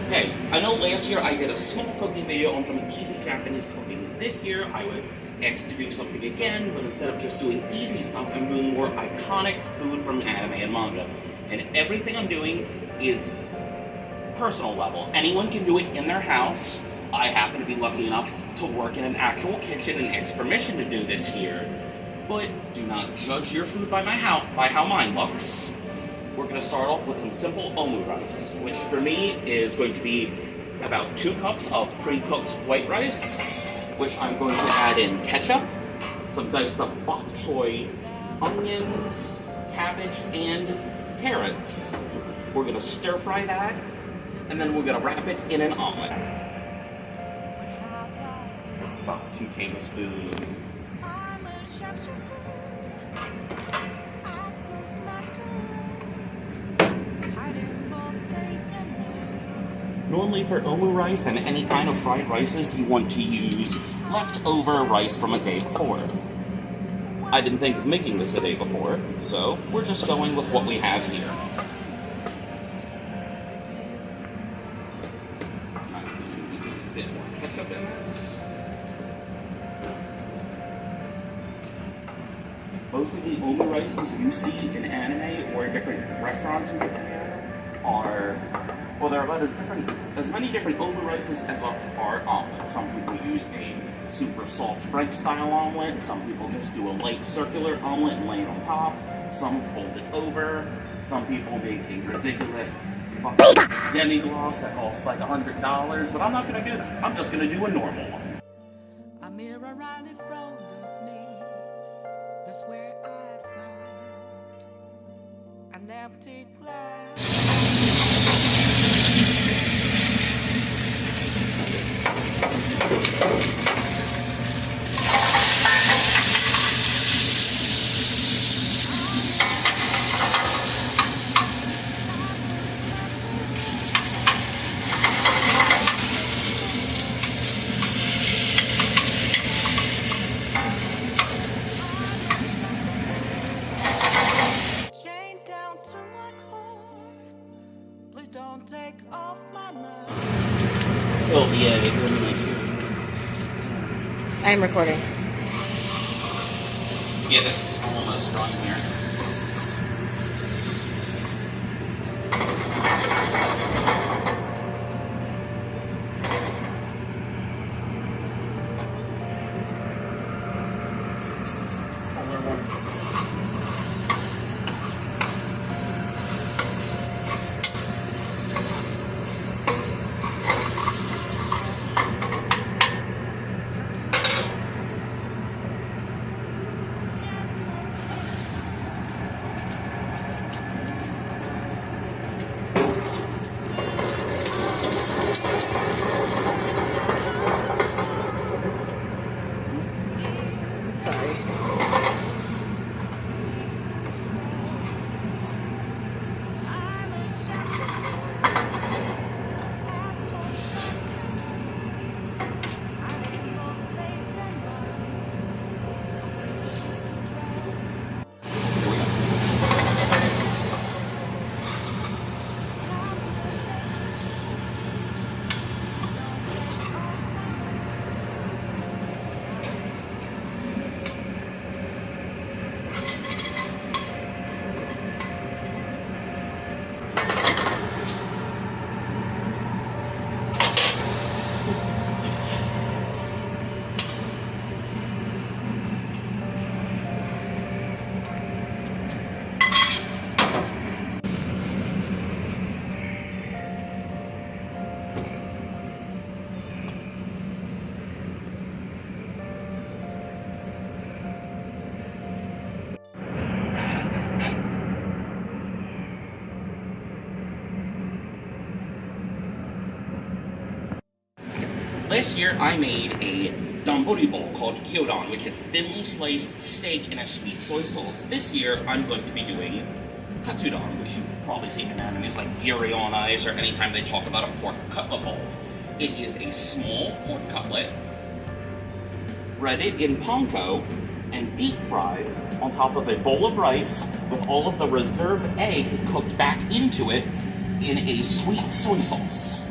Hey, I know last year I did a small cooking video on some easy Japanese cooking. This year I was asked to do something again, but instead of just doing easy stuff, I'm doing more iconic food from anime and manga. And everything I'm doing is personal level. Anyone can do it in their house. I happen to be lucky enough to work in an actual kitchen and ask permission to do this here. But do not judge your food by how mine looks. We're going to start off with some simple omu rice, which for me is going to be about 2 cups of pre-cooked white rice, which I'm going to add in ketchup, some diced up bok choy, onions, cabbage, and carrots. We're going to stir fry that, and then we're going to wrap it in an omelet. About 2 tablespoons. Normally for omu rice and any kind of fried rices, you want to use leftover rice from a day before. I didn't think of making this a day before, so we're just going with what we have here. I'm going to use a bit more ketchup in this. Most of the omu rices you see in anime or different restaurants in Japan are, well, there are about as many different omu rices as there are omelets. Some people use a super soft French style omelet. Some people just do a light circular omelet and lay it on top. Some fold it over. Some people make a ridiculous fucking demi-glace that costs like $100, but I'm not gonna do that. I'm just gonna do a normal one. A mirror right in front of me. That's where I found an empty glass. Don't take off my mind. Oh, yeah, they do me. I am recording. Yeah, this is almost done here. Smaller one. Last year, I made a donburi bowl called gyudon, which is thinly sliced steak in a sweet soy sauce. This year, I'm going to be doing katsudon, which you've probably seen in animes like Yuri on Ice or anytime they talk about a pork cutlet bowl. It is a small pork cutlet, breaded in panko, and deep fried on top of a bowl of rice with all of the reserve egg cooked back into it in a sweet soy sauce.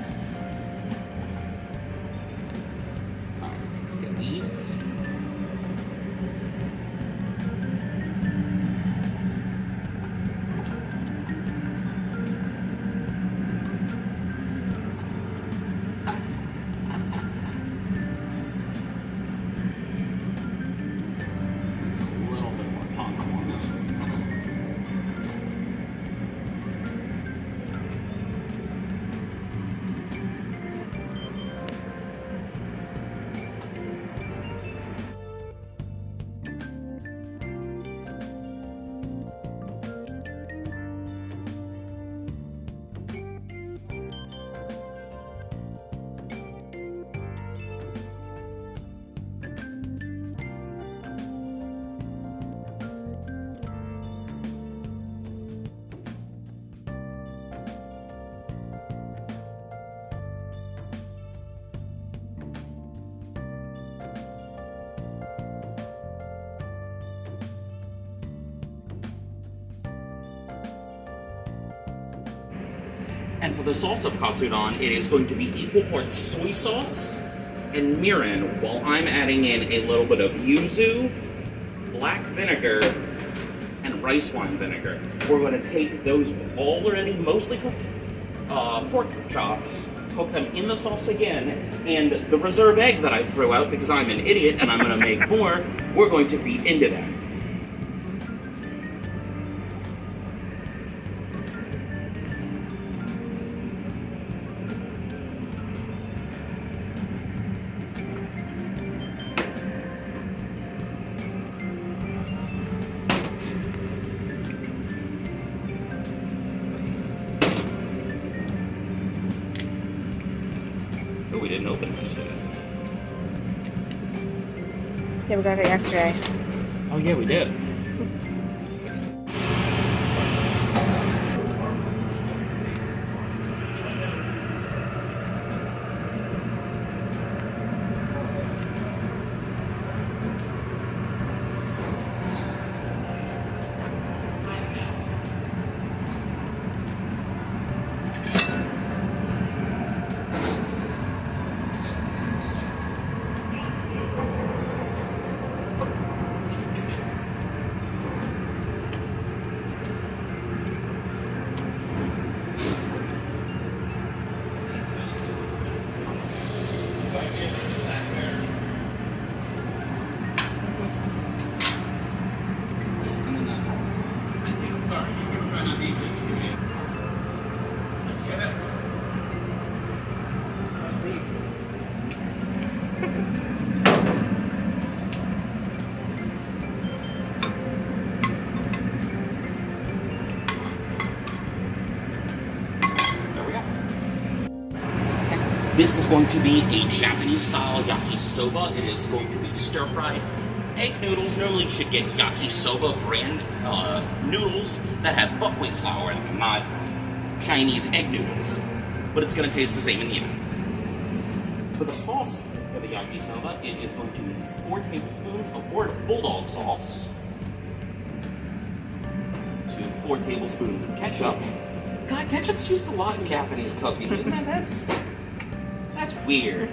And for the sauce of katsudon, it is going to be equal parts soy sauce and mirin, while I'm adding in a little bit of yuzu, black vinegar, and rice wine vinegar. We're going to take those already mostly cooked pork chops, cook them in the sauce again, and the reserve egg that I threw out because I'm an idiot and I'm going to make more, we're going to beat into that. Oh, we didn't open this yet. Yeah, we got it yesterday. Oh yeah, we did. This is going to be a Japanese-style yakisoba. It is going to be stir-fried egg noodles. Normally you should get yakisoba brand noodles that have buckwheat flour in them, not Chinese egg noodles. But it's going to taste the same in the end. For the sauce for the yakisoba, it is going to be 4 tablespoons of bulldog sauce, to 4 tablespoons of ketchup. God, ketchup's used a lot in Japanese cooking, isn't it? That's weird.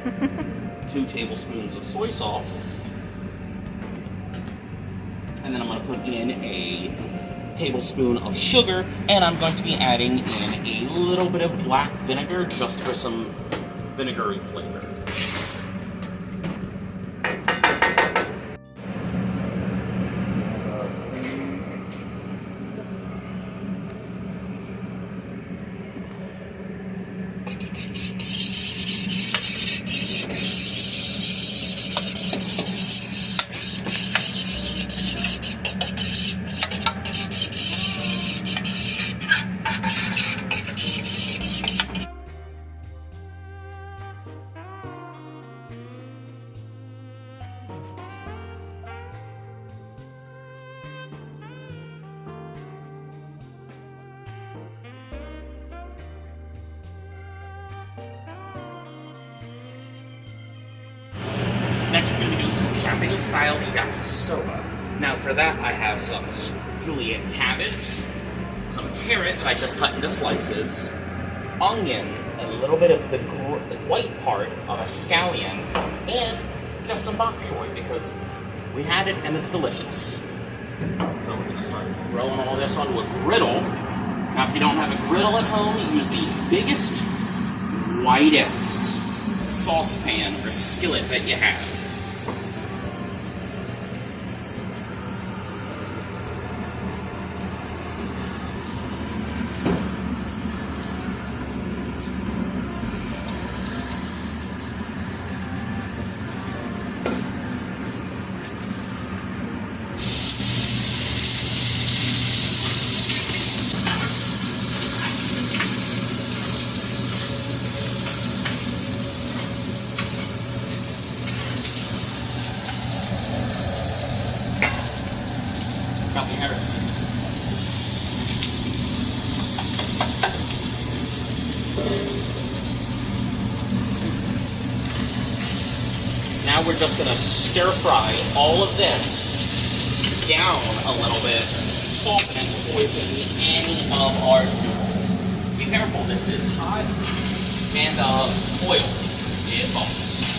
2 tablespoons of soy sauce. And then I'm going to put in a tablespoon of sugar, and I'm going to be adding in a little bit of black vinegar just for some vinegary flavor. Next, we're going to be doing some Japanese-style yakisoba. Now, for that, I have some julienne cabbage, some carrot that I just cut into slices, onion, a little bit of the white part of a scallion, and just some bok choy because we had it and it's delicious. So we're going to start throwing all this onto a griddle. Now, if you don't have a griddle at home, use the biggest, widest saucepan or skillet that you have. Couple carrots. Now we're just going to stir fry all of this down a little bit, soften it before we put in any of our noodles. You careful, this is hot and oil. It bumps.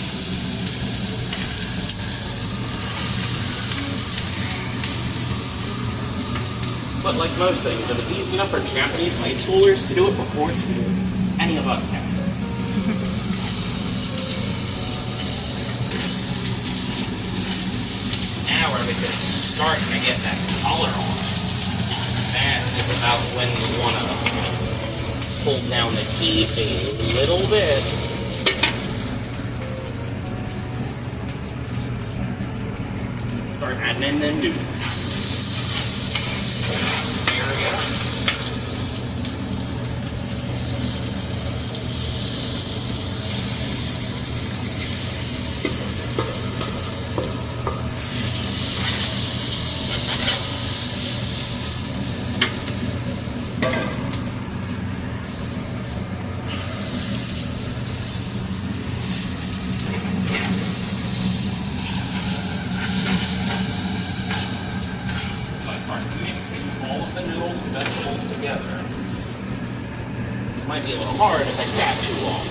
But like most things, if it's easy enough for Japanese high schoolers to do it before school, any of us can. Now we're starting to get that color on. That is about when you want to pull down the heat a little bit. Start adding in the noodles. There we go. All of the noodles and vegetables together. It might be a little hard if I sat too long.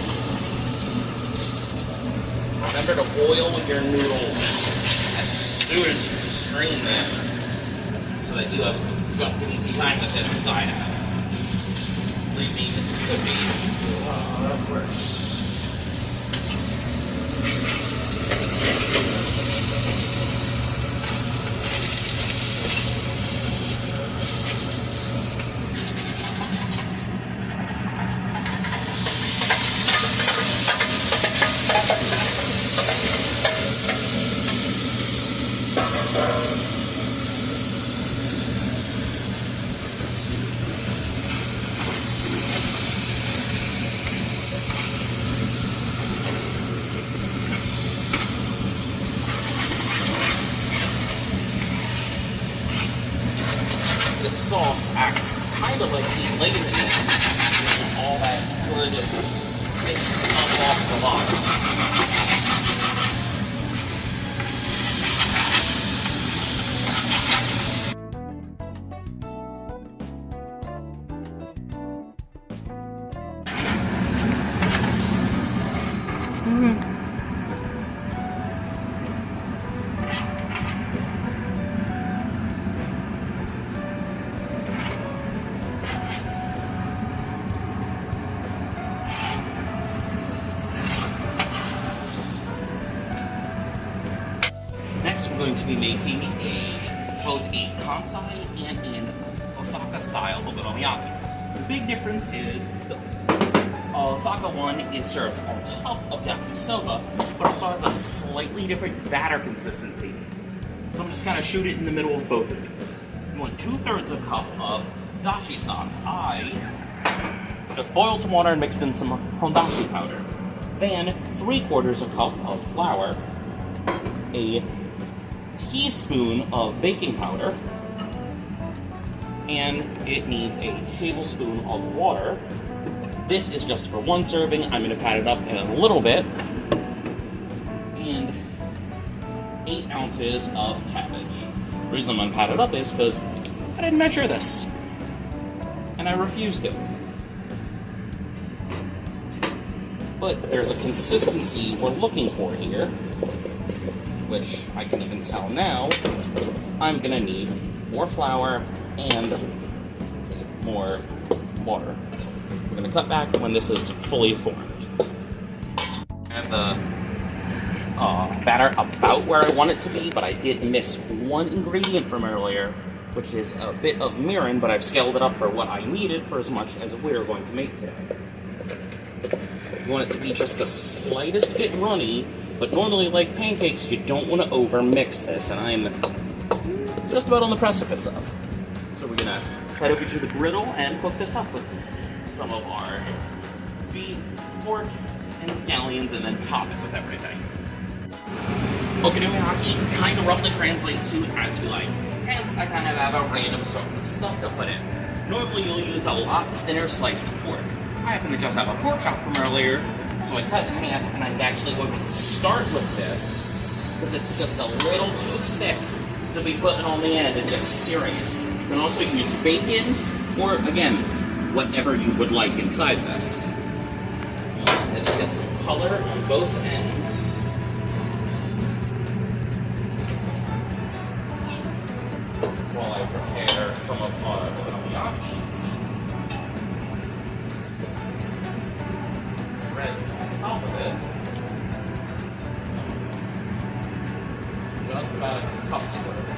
Remember to oil your noodles as soon as you strain them so that you have just as easy time with this as I have. Believe me, this could be a lot of work. The sauce acts kind of like the lazy and all that good mix up off the bottom. Next, we're going to be making both a Kansai and an Osaka style okonomiyaki. The big difference is the Osaka one is served on top of yakisoba, but also has a slightly different batter consistency. So I'm just kind of shoot it in the middle of both of these. You want 2/3 a cup of dashi stock. I just boiled some water and mixed in some hondashi powder. Then 3/4 a cup of flour, a teaspoon of baking powder, and it needs a tablespoon of water. This is just for one serving. I'm going to pat it up in a little bit. And 8 ounces of cabbage. The reason I'm going to pat it up is because I didn't measure this. And I refused it. But there's a consistency we're looking for here, which I can even tell now. I'm gonna need more flour and more water. We're gonna cut back when this is fully formed. I have the batter about where I want it to be, but I did miss one ingredient from earlier, which is a bit of mirin, but I've scaled it up for what I needed for as much as we're going to make today. You want it to be just the slightest bit runny, but normally, like pancakes, you don't want to over-mix this, and I'm just about on the precipice of. So we're gonna head over to the griddle and cook this up with some of our beef, pork, and scallions, and then top it with everything. Okonomiyaki kind of roughly translates to as you like. Hence, I kind of have a random assortment of stuff to put in. Normally, you'll use a lot thinner sliced pork. I happen to just have a pork chop from earlier, so I cut in half, and I'm actually going to start with this, because it's just a little too thick to be putting on the end and just searing it. You can also use bacon, or again, whatever you would like inside this. Let's get some color on both ends. While I prepare some of our okonomiyaki. Red on top of it. Just about a cup's worth.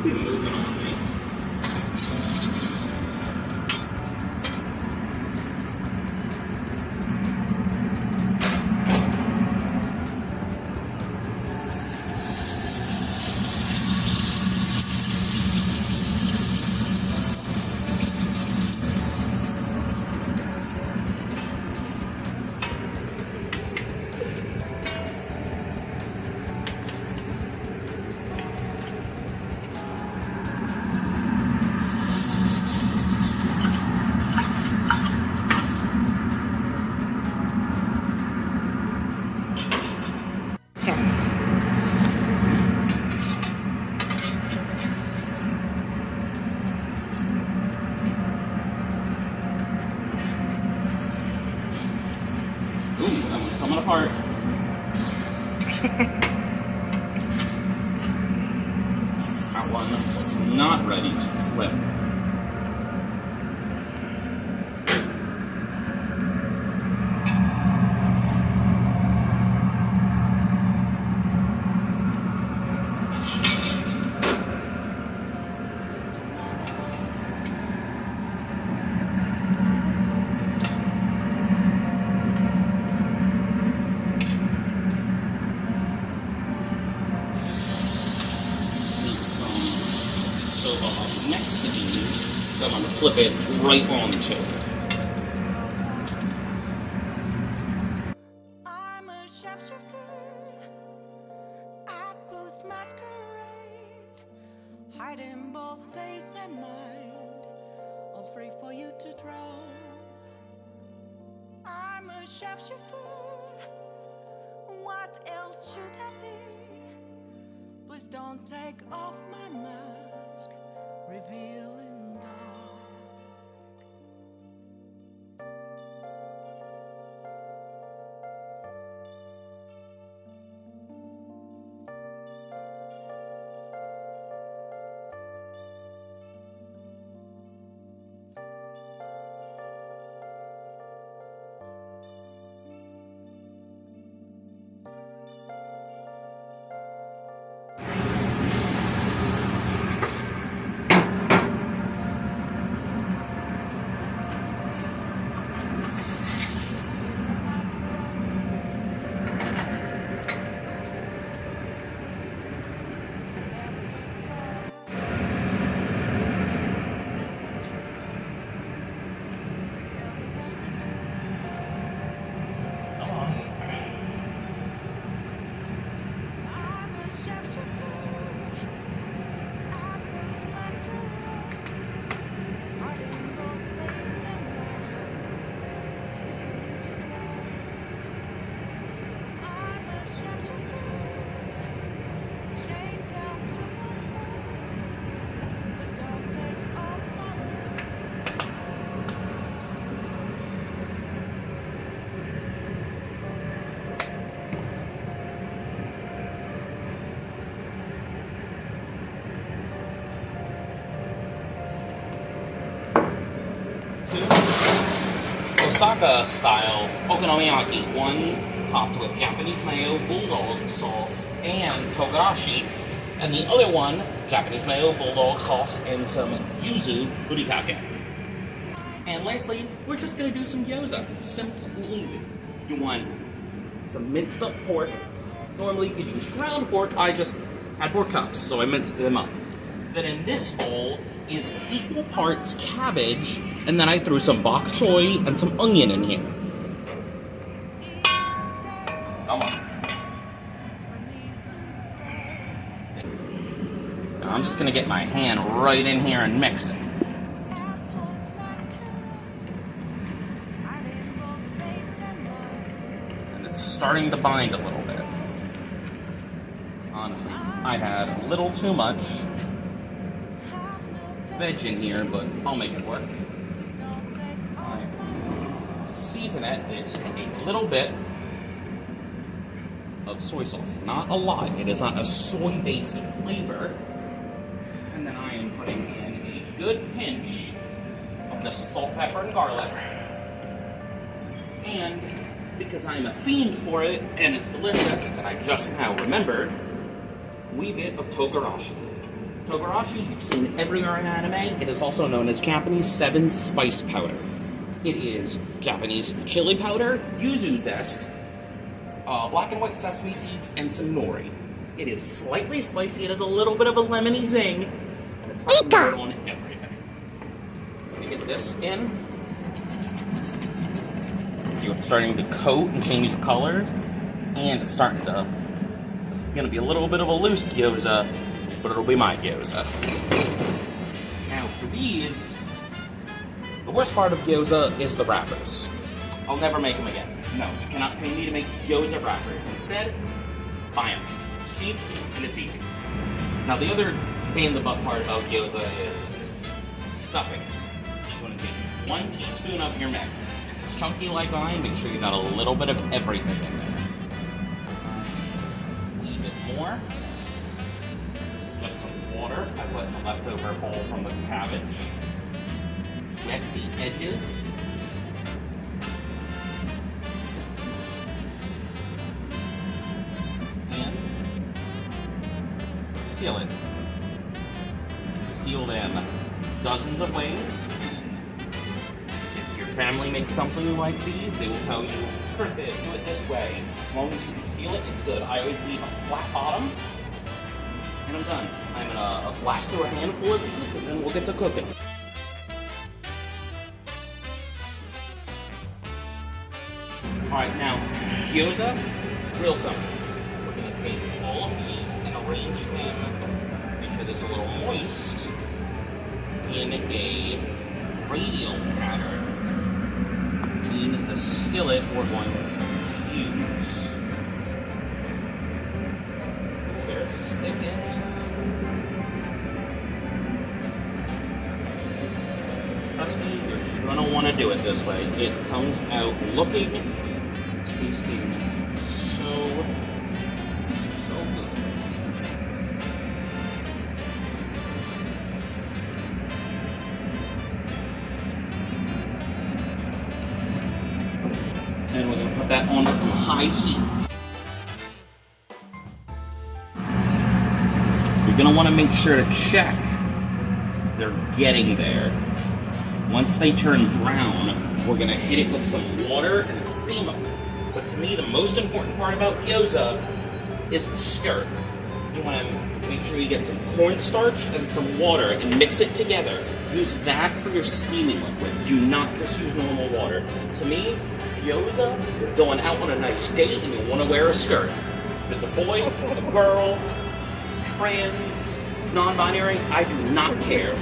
Moving on me. Coming apart. That one was not ready to flip. Next to these, I'm going to flip it right onto it. I'm a sharpshooter at Post Masquerade, hiding both face and mind, all free for you to draw. I'm a sharpshooter. What else should I be? Please don't take off my mask. Revealing dark. Osaka style okonomiyaki, one topped with Japanese mayo, bulldog sauce, and togarashi, and the other one, Japanese mayo, bulldog sauce, and some yuzu furikake. And lastly, we're just gonna do some gyoza. Simple and easy. You want some minced up pork. Normally you could use ground pork, I just had pork chops, so I minced them up. Then in this bowl is equal parts cabbage, and then I threw some bok choy and some onion in here. Come on. Now I'm just gonna get my hand right in here and mix it. it's starting to bind a little bit. Honestly, I had a little too much veg in here, but I'll make it work. To season it, it is a little bit of soy sauce. Not a lot. It is not a soy-based flavor. And then I am putting in a good pinch of the salt, pepper, and garlic. And because I'm a fiend for it, and it's delicious, and I just now remembered, wee bit of togarashi. Togarashi you've seen everywhere in anime. It is also known as Japanese 7 spice powder. It is Japanese chili powder, yuzu zest, black and white sesame seeds, and some nori. It is slightly spicy. It has a little bit of a lemony zing, and it's fucking good on everything. Let me get this in. See it's starting to coat and change colors, and it's starting to. It's going to be a little bit of a loose gyoza, but it'll be my gyoza. Now for these, the worst part of gyoza is the wrappers. I'll never make them again. No, you cannot pay me to make gyoza wrappers. Instead, buy them. It's cheap and it's easy. Now the other pain in the butt part about gyoza is stuffing. You want to take 1 teaspoon of your mix. If it's chunky like mine, make sure you got a little bit of everything in there. More. This is just some water I put in the leftover bowl from the cabbage. Wet the edges. And seal it. Sealed in dozens of ways. If your family makes something like these, they will tell you, do it this way. As long as you can seal it, it's good. I always leave a flat bottom, and I'm done. I'm gonna blast through a handful of these, and then we'll get to cooking. Alright, now, gyoza, real simple. We're gonna take all of these and arrange them, make sure this is a little moist, in a radial pattern. In the skillet we're going to use. They're sticking. Trust me, you're gonna want to do it this way. It comes out looking, tasting so good. And we're going to put that onto some high heat. You're going to want to make sure to check they're getting there. Once they turn brown, we're going to hit it with some water and steam them. But to me, the most important part about gyoza is the skirt. You want to make sure you get some cornstarch and some water and mix it together. Use that for your steaming liquid. Do not just use normal water. To me, gyoza is going out on a nice date and you want to wear a skirt. If it's a boy, a girl, trans, non-binary, I do not care.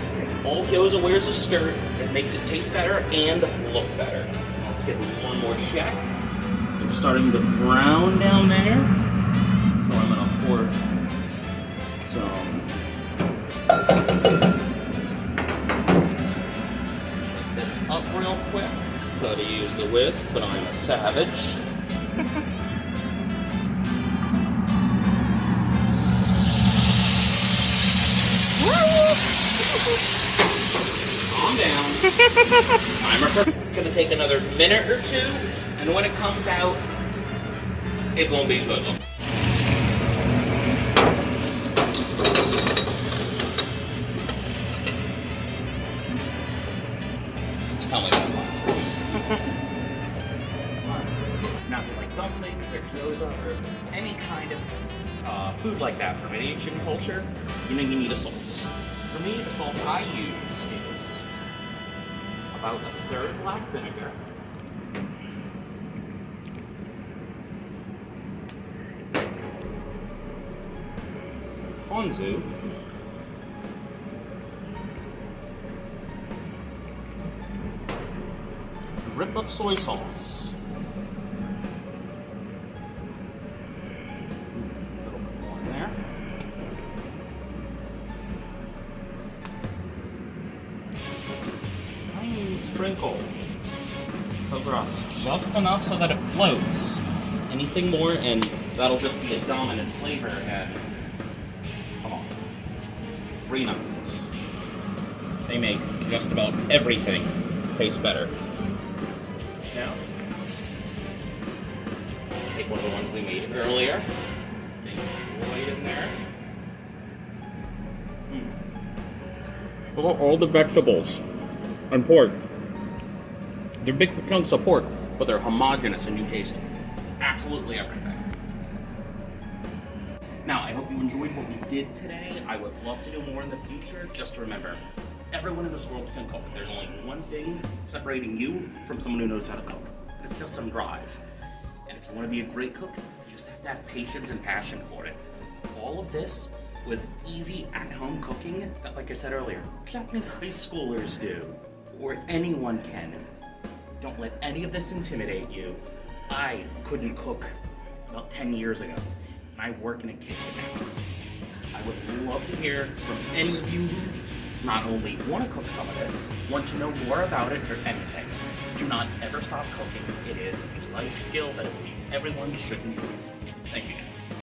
All gyoza wears a skirt. It makes it taste better and look better. Let's get one more check. It's starting to brown down there. So I'm going to pour some. Take this up real quick. Gotta use the whisk, but I'm a savage. Calm down. Timer. It's gonna take another minute or two, and when it comes out, it won't be good. Tell me what's on. Now, if you like dumplings or gyoza or any kind of food like that from any Asian culture, you know you need a sauce. For me, the sauce I use is about 1/3 black vinegar, ponzu, drip of soy sauce, just enough so that it floats. Anything more, and that'll just be a dominant flavor, and come on. Free knuckles. They make just about everything taste better. Now, take one of the ones we made earlier. Dig right in there. Look at all the vegetables and pork. They're big chunks of pork, but they're homogeneous and you taste absolutely everything. Now, I hope you enjoyed what we did today. I would love to do more in the future. Just remember, everyone in this world can cook. There's only one thing separating you from someone who knows how to cook. It's just some drive. And if you want to be a great cook, you just have to have patience and passion for it. All of this was easy at-home cooking that, like I said earlier, Japanese high schoolers do, or anyone can. Don't let any of this intimidate you. I couldn't cook about 10 years ago, and I work in a kitchen now. I would love to hear from any of you who not only want to cook some of this, want to know more about it or anything. Do not ever stop cooking. It is a life skill that I believe everyone should improve. Thank you guys.